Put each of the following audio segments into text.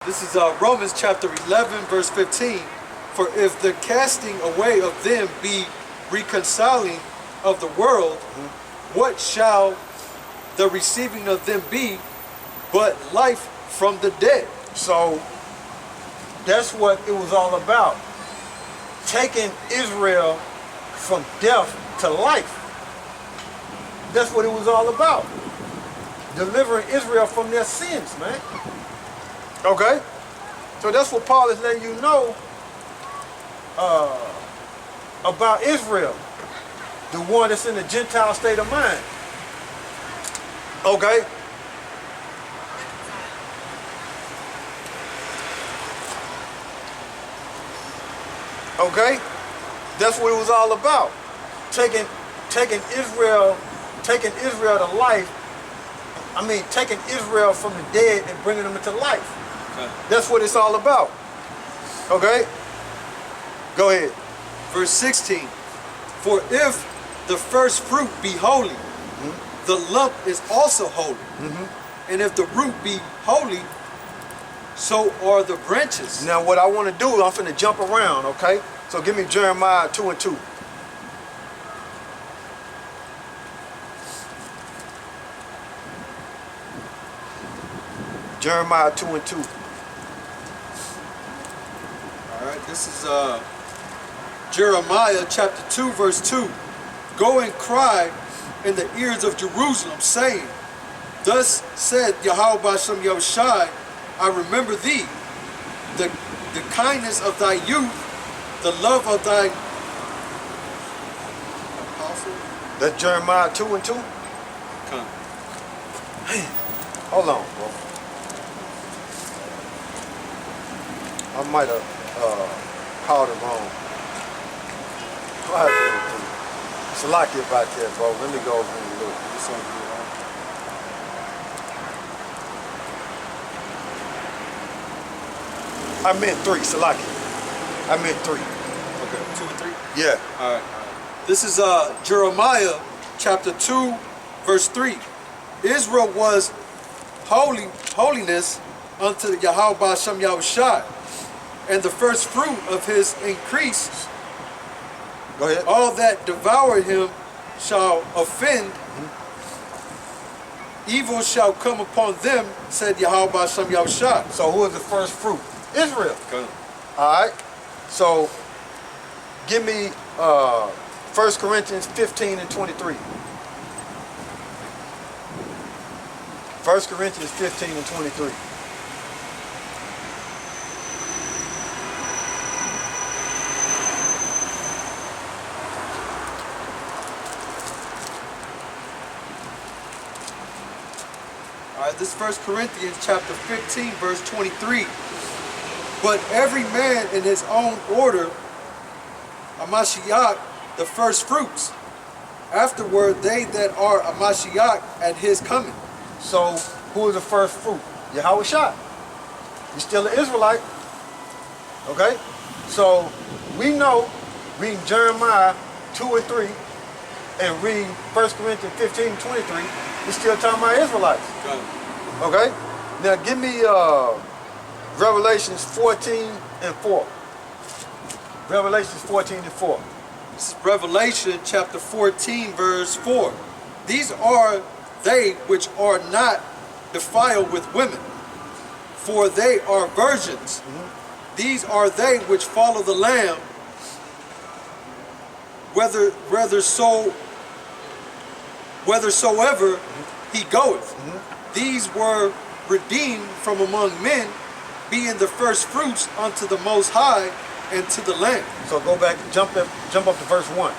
This is Romans chapter 11, verse 15. For if the casting away of them be reconciling of the world, what shall the receiving of them be but life from the dead? So that's what it was all about. Taking Israel from death to life. That's what it was all about. Delivering Israel from their sins, man. Okay? So that's what Paul is letting you know about Israel. The one that's in the Gentile state of mind. Okay? Okay? That's what it was all about. Taking Israel to life. I mean, taking Israel from the dead and bringing them into life. Okay. That's what it's all about. Okay? Go ahead. Verse 16. For if the first fruit be holy, the lump is also holy. And if the root be holy, so are the branches. Now what I want to do, I'm finna jump around, okay? So give me Jeremiah 2 and 2. Jeremiah 2 and 2. Alright, this is Jeremiah chapter 2, verse 2. Go and cry in the ears of Jerusalem, saying, Thus said YAHAWASHI, I remember thee, the kindness of thy youth, the love of thy apostle. That's Jeremiah 2 and 2? Come. Hold on, bro. I might have called it wrong. Salaki about that, bro. Let me go over and look. I meant 3, Salaki. I meant 3. Okay, 2 and 3? Yeah. All right. This is Jeremiah chapter 2, verse 3. Israel was holiness unto YAHAWASHI, and the first fruit of his increase. Go ahead. All that devour him shall offend. Evil shall come upon them, said YAHAWASHI. So who is the first fruit? Israel. Go. All right. So give me 1 Corinthians 15 and 23. 1 Corinthians 15 and 23. All right, this is 1 Corinthians chapter 15, verse 23. But every man in his own order, Amashiach, the first fruits. Afterward, they that are Amashiach at his coming. So who is the first fruit? YAHAWASHI. You're still an Israelite. Okay? So we know, reading Jeremiah 2 and 3 and reading 1 Corinthians 15 and 23, we're still talking about Israelites. Okay? Now give me Revelations 14 and 4. Revelations 14 and 4. This is Revelation chapter 14, verse 4. These are they which are not defiled with women, for they are virgins. These are they which follow the Lamb, whithersoever he goeth. These were redeemed from among men, being the first fruits unto the Most High and to the Lamb. So go back, jump up to verse 1.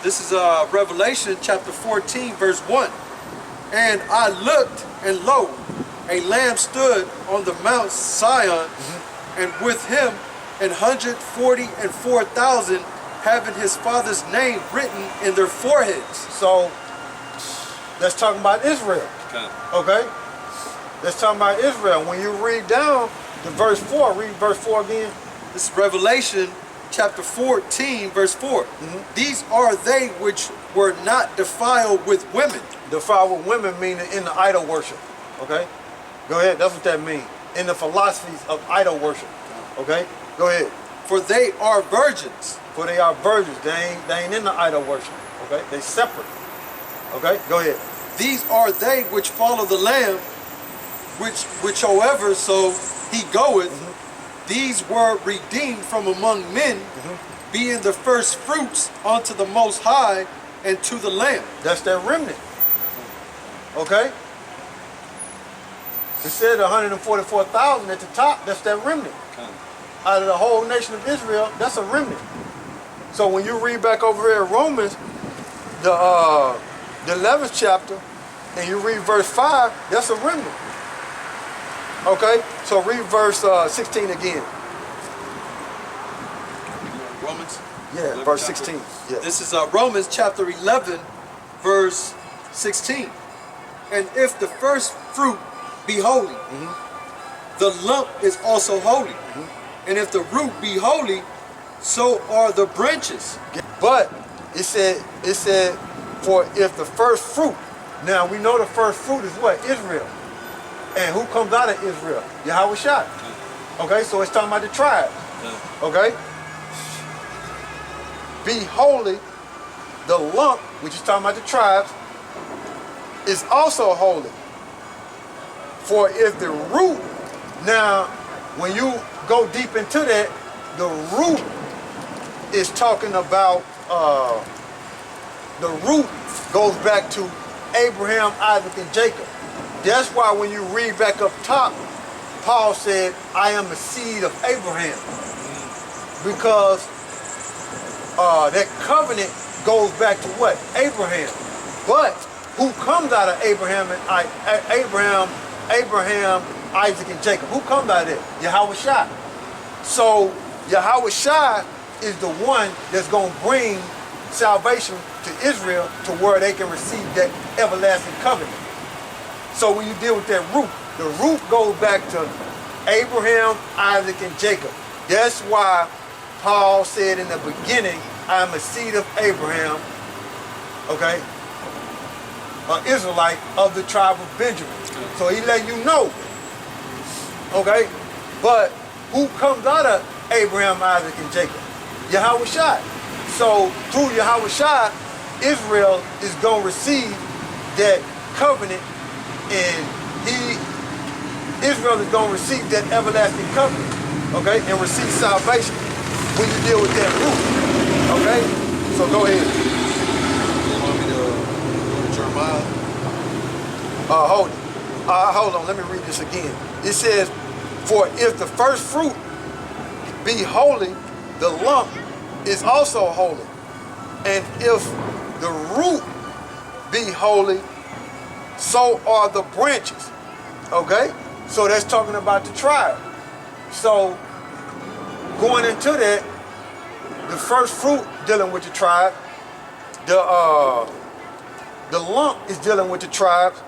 This is Revelation chapter 14, verse 1. And I looked, and lo, a lamb stood on the Mount Sion, and with him 144,000 having his father's name written in their foreheads. So that's talking about Israel. Okay? That's talking about Israel. When you read down to verse 4, read verse 4 again. This is Revelation chapter 14, verse 4. These are they which were not defiled with women. Defiled with women meaning in the idol worship. Okay? Go ahead, that's what that means. in the philosophies of idol worship. Okay? Go ahead. For they are virgins. For they are virgins. They ain't in the idol worship. Okay? They separate. Okay? Go ahead. These are they which follow the Lamb, whichsoever so he goeth. These were redeemed from among men, being the first fruits unto the Most High and to the Lamb. That's that remnant. Okay? It said 144,000 at the top. That's that remnant. Out of the whole nation of Israel, that's a remnant. So when you read back over here in Romans, the 11th chapter, and you read verse 5, that's a remnant. Okay? So read verse 16 again. Romans? Yeah, verse 16. Yeah. This is Romans chapter 11, verse 16. And if the first fruit be holy, the lump is also holy. And if the root be holy, so are the branches. But it said, for if the first fruit, now we know the first fruit is what? Israel. And who comes out of Israel? YAHAWASHI. Okay, so it's talking about the tribes. Okay? Be holy, the lump, which is talking about the tribes, is also holy. For if the root, now when you go deep into that, the root is talking about, the root goes back to Abraham, Isaac, and Jacob. That's why when you read back up top, Paul said, I am the seed of Abraham. Because that covenant goes back to what? Abraham. But who comes out of Abraham, Isaac, and Jacob? Who comes out of it? YAHAWASHI. So YAHAWASHI is the one that's going to bring salvation to Israel to where they can receive that everlasting covenant. So when you deal with that root, the root goes back to Abraham, Isaac, and Jacob. That's why Paul said in the beginning, I am a seed of Abraham, okay, an Israelite of the tribe of Benjamin. So he let you know, okay, but who comes out of Abraham, Isaac, and Jacob? YAHAWASHI. So through YAHAWASHI, Israel is going to receive that covenant, and Israel is going to receive that everlasting covenant, okay, and receive salvation when you deal with that root, okay? So go ahead. You want me to go to Jeremiah? Hold on, let me read this again. It says, for if the first fruit be holy, the lump is also holy. And if the root be holy, so are the branches. Okay? So that's talking about the tribe. So going into that, the first fruit dealing with the tribe, the lump is dealing with the tribes,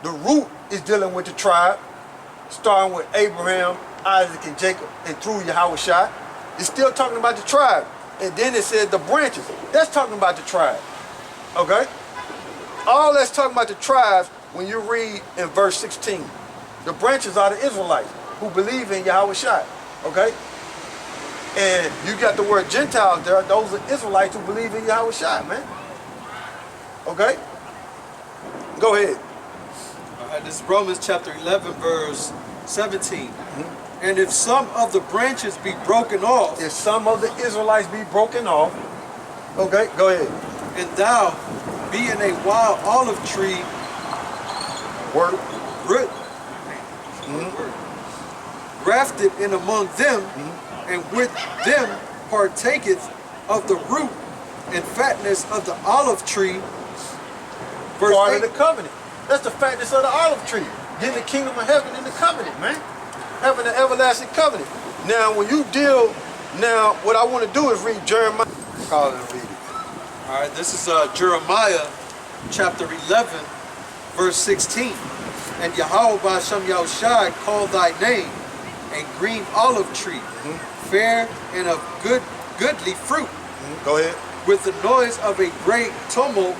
the root is dealing with the tribe, starting with Abraham, Isaac, and Jacob, and through YAHAWASHI. It's still talking about the tribe. And then it said the branches. That's talking about the tribe. Okay? All that's talking about the tribes when you read in verse 16. The branches are the Israelites who believe in YAHAWASHI. Okay? And you got the word Gentiles there. Those are Israelites who believe in YAHAWASHI, man. Okay? Go ahead. All right, this is Romans chapter 11, verse 17. And if some of the branches be broken off, if some of the Israelites be broken off, okay, go ahead. And thou, being a wild olive tree, grafted in among them, and with them partaketh of the root and fatness of the olive tree. Verse part 8. of the covenant. That's the fatness of the olive tree. Getting the kingdom of heaven in the covenant, man. Having the everlasting covenant. Now, when you deal, now what I want to do is read Jeremiah. Call it and read it. All right, this is Jeremiah chapter 11, verse 16. And YAHAWAH SHAM YAHUSHAI called thy name a green olive tree, fair and of goodly fruit. Go ahead. With the noise of a great tumult,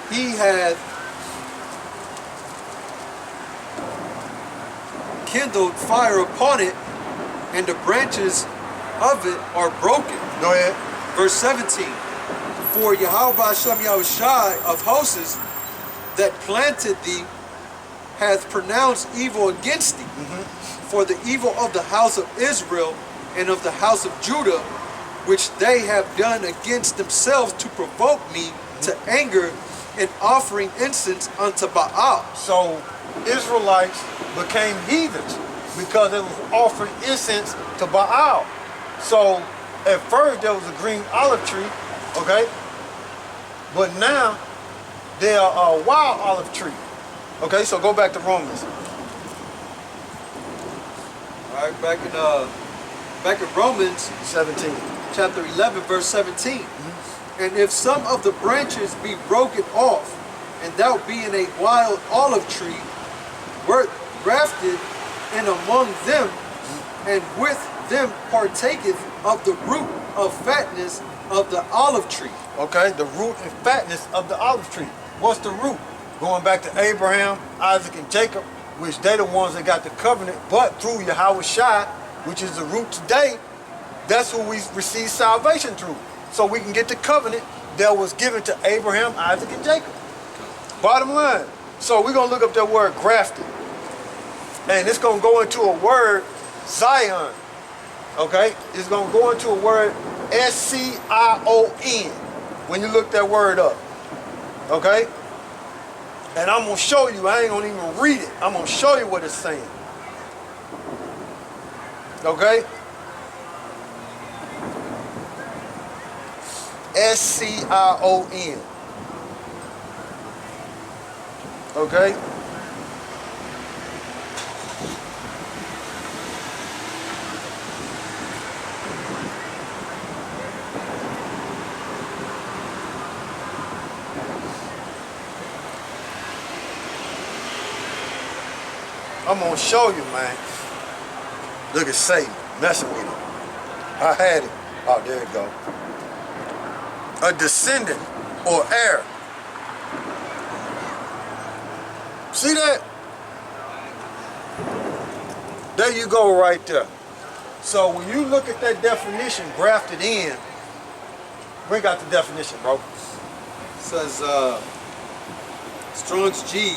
he hath kindled fire upon it, and the branches of it are broken. Go ahead. Verse 17. For YAHAWASHI of hosts that planted thee hath pronounced evil against thee. For the evil of the house of Israel and of the house of Judah, which they have done against themselves to provoke me to anger, and offering incense unto Baal. So Israelites became heathens because they was offering incense to Baal. So at first there was a green olive tree, okay? But now they are a wild olive tree. Okay, so go back to Romans. All right, back in Romans 17. chapter 11, verse 17. And if some of the branches be broken off, and thou being a wild olive tree, wert grafted in among them, and with them partaketh of the root of fatness of the olive tree. Okay, the root and fatness of the olive tree. What's the root? Going back to Abraham, Isaac, and Jacob, which they the ones that got the covenant, but through YAHAWASHI, which is the root today, that's who we receive salvation through. So we can get the covenant that was given to Abraham, Isaac, and Jacob. Bottom line. So we're going to look up that word grafted. And it's going to go into a word, Zion. Okay? It's going to go into a word, S-C-I-O-N, when you look that word up. Okay? And I'm going to show you. I ain't going to even read it. I'm going to show you what it's saying. Okay? S-C-I-O-N. Okay? I'm gonna show you, man. Look at Satan messing with him. I had it. Oh, there you go. A descendant or heir. See that? There you go right there. So when you look at that definition, grafted in, bring out the definition, bro. It says Strong's G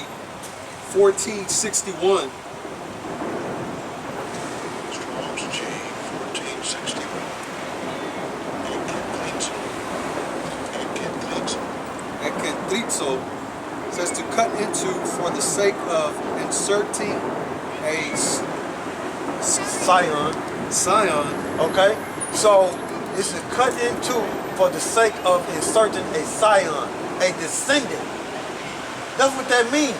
1461. Strong's G 1461. Ekentritzo says to cut into for the sake of inserting a Scion. Okay? So it's to cut into for the sake of inserting a scion, a descendant. That's what that means.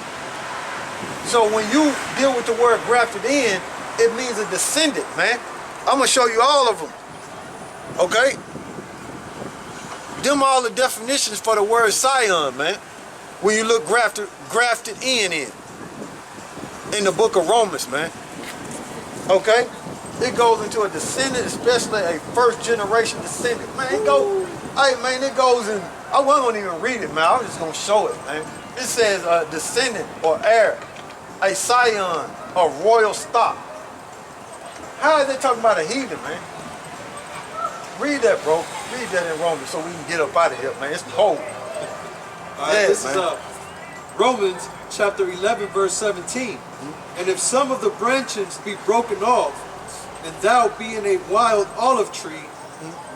So when you deal with the word grafted in, it means a descendant, man. I'm gonna show you all of them. Okay? Them all the definitions for the word scion, man. When you look grafted in the book of Romans, man. Okay? It goes into a descendant, especially a first generation descendant. Man, it goes, hey man, it goes in, I wasn't gonna even read it, man. I was just gonna show it, man. It says descendant or heir, a scion or royal stock. How is they talking about a heathen, man? Read that, bro. Read that in Romans so we can get up out of here, man. It's cold. This is Romans chapter 11, verse 17. And if some of the branches be broken off, and thou being a wild olive tree,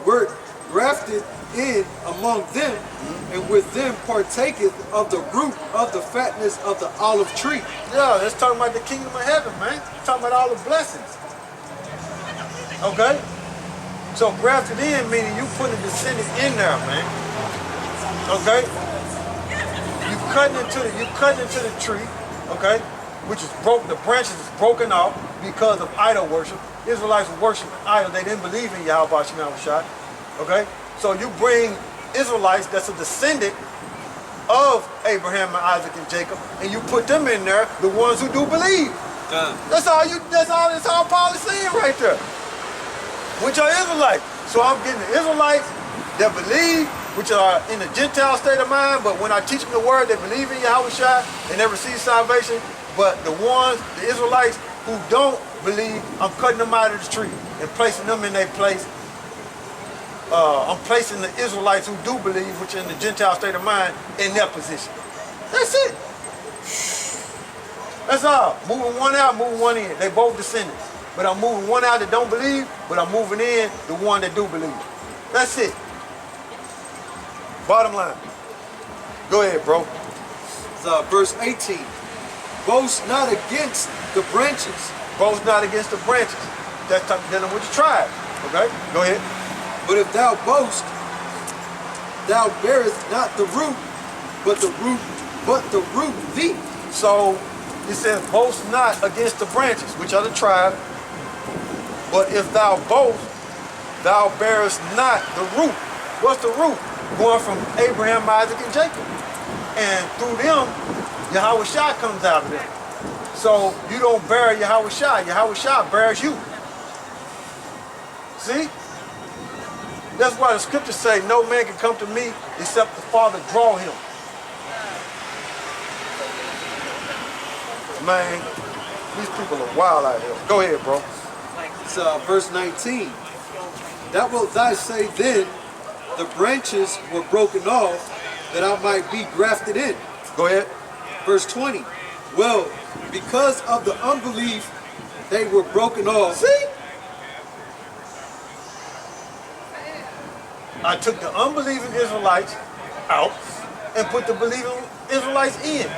wert grafted in among them, and with them partaketh of the root of the fatness of the olive tree. Yeah, that's talking about the kingdom of heaven, man. Talking about all the blessings. Okay? So grafted in meaning you put a descendant in there, man. Okay? You cutting into the tree, okay? Which is broken, the branches is broken off because of idol worship. Israelites were worshiping idols. They didn't believe in YAHAWASHI. Okay? So you bring Israelites that's a descendant of Abraham and Isaac and Jacob, and you put them in there, the ones who do believe. That's all Paul is saying right there. Which are Israelites. So I'm getting the Israelites that believe, which are in the Gentile state of mind, but when I teach them the word, they believe in YAHAWASHI and they receive salvation. But the ones, the Israelites who don't believe, I'm cutting them out of the tree and placing them in their place. I'm placing the Israelites who do believe, which are in the Gentile state of mind, in their position. That's it. That's all. Moving one out, moving one in. They both descendants. But I'm moving one out that don't believe, but I'm moving in the one that do believe. That's it. Bottom line. Go ahead, bro. It's, verse 18. Boast not against the branches. Boast not against the branches. That's dealing with the tribe. Okay? Go ahead. But if thou boast, thou bearest not the root, but the root thee. So it says, boast not against the branches, which are the tribe. But if thou boast, thou bearest not the root. What's the root? Going from Abraham, Isaac, and Jacob. And through them, YAHAWASHI comes out of them. So you don't bear YAHAWASHI. YAHAWASHI bears you. See? That's why the scriptures say no man can come to me except the Father draw him. Man, these people are wild out here. Go ahead, bro. It's verse 19. That wilt thou say then, the branches were broken off, that I might be grafted in. Go ahead. Verse 20. Well, because of the unbelief, they were broken off. See? I took the unbelieving Israelites out and put the believing Israelites in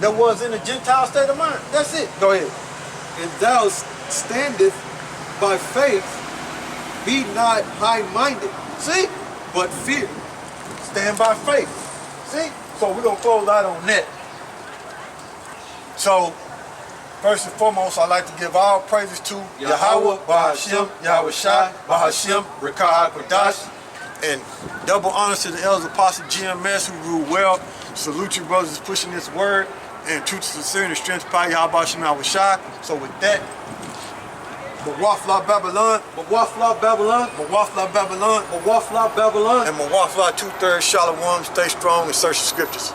that was in the Gentile state of mind. That's it. Go ahead. And thou standeth by faith, be not high-minded, See? but fear. Stand by faith. See? So we're going to close out on that. So, first and foremost, I'd like to give all praises to Yahawah, Bahashem, Yahawashi, Bahashem, Rekah HaKodash, and double honors to the elders Apostle GMS who rule well. Salute you, brothers, pushing this word, and truth, sincerity, and strength, power, Yahawah, Shem, Yahawashi. So with that, Mawafla Babylon, Mawafla Babylon, Mawafla Babylon, Mawafla Babylon, and Mawafla 2/3 Shalom. Stay strong and search the scriptures.